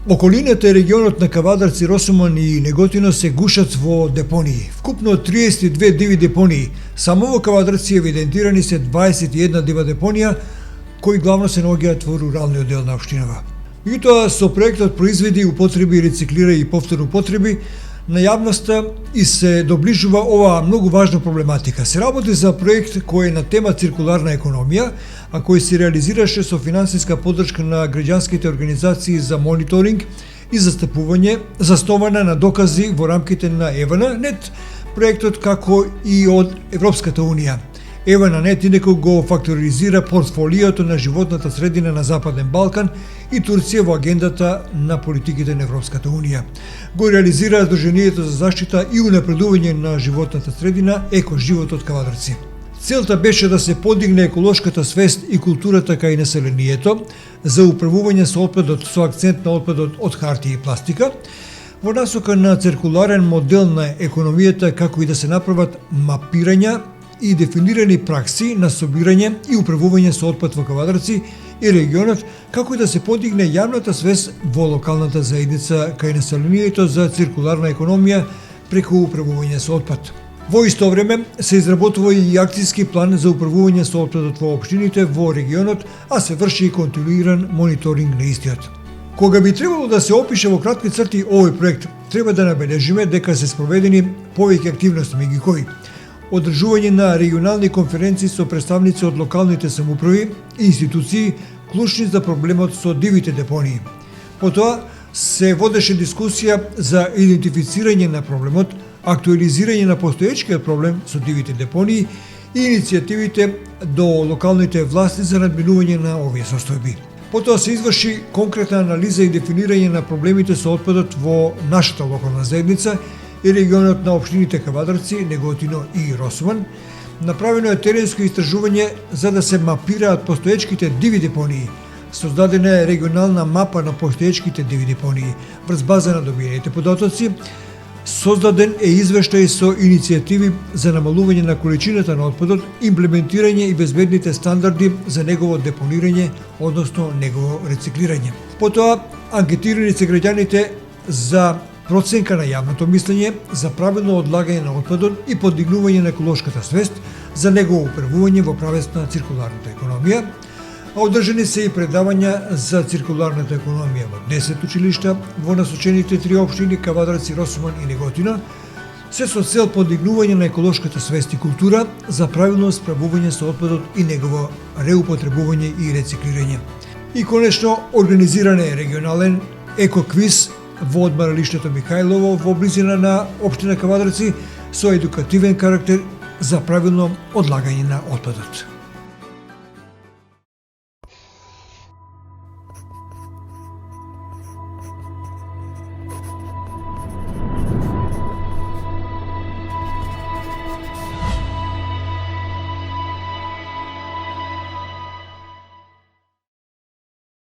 Околината и регионот на Кавадарци, Росуман и Неготино се гушат во депонии. Вкупно 32 диви депонии. Само во Кавадарци евидентирани се 21 дива депонија, кои главно се наоѓаат во руралниот дел на општинава. Меѓутоа, со проектот произведи, употреби, рециклира и повторно употреби на јавноста и се доближува оваа многу важна проблематика. Се работи за проект кој е на тема циркуларна економија, а кој се реализираше со финансиска поддршка на граѓанските организации за мониторинг и застапување, заснована на докази во рамките на ЕВН-нет, проектот како и од Европската Унија. ЕВН-нет инаку го факторизира портфолиото на животната средина на Западен Балкан и Турција во агендата на политиките на Европската Унија. Го реализира Сдруженијето за заштита и унапредување на животната средина Екоживотот Кавадарци. Целта беше да се подигне еколошката свест и културата кај населението за управување со отпадот со акцент на отпадот од хартија и пластика, во насока на циркуларен модел на економијата, како и да се направат мапирања и дефинирани пракси на собирање и управување со отпад во Кавадарци и регионот, како и да се подигне јавната свест во локалната заедница кај населението за циркуларна економија преку управување со отпад. Во исто време се изработува и акцијски план за управување со отпадот во општините во регионот, а се врши и континуиран мониторинг на истиот. Кога би требало да се опише во кратки црти овој проект, треба да набележиме дека се спроведени повеќе активности, меѓу кои одржување на регионални конференции со представници од локалните самоуправи и институции клучни за проблемот со дивите депонии. Потоа се водеше дискусија за идентифицирање на проблемот, актуализирање на постоечкиот проблем со дивите депонии и иницијативите до локалните власти за надминување на овие состојби. Потоа се изврши конкретна анализа и дефинирање на проблемите со отпадот во нашата локална заедница и регионот на општините Кавадарци, Неготино и Росуман. Направено е теренско истражување за да се мапираат постоечките диви депонии. Создадена е регионална мапа на постоечките диви депонии врз база на добиените податоци. Создаден е извештај со иницијативи за намалување на количината на отпадот, имплементирање и безбедните стандарди за негово депонирање, односно негово рециклирање. Потоа, анкетирани се граѓаните за проценка на јавното мислење за правилно одлагање на отпадот и подигнување на еколошката свест за негово управување во правец на циркуларната економија, а одржани се и предавања за циркуларната економија во 10 училишта во насочените 3 општини Кавадарци, Росуман и Неготино, се со цел подигнување на еколошката свест и култура за правилно справување со отпадот и негово реупотребување и рециклирање. И конечно, организиран е регионален екоквиз во одмаралиштето Михајлово во близина на општина Кавадарци со едукативен карактер за правилно одлагање на отпадот.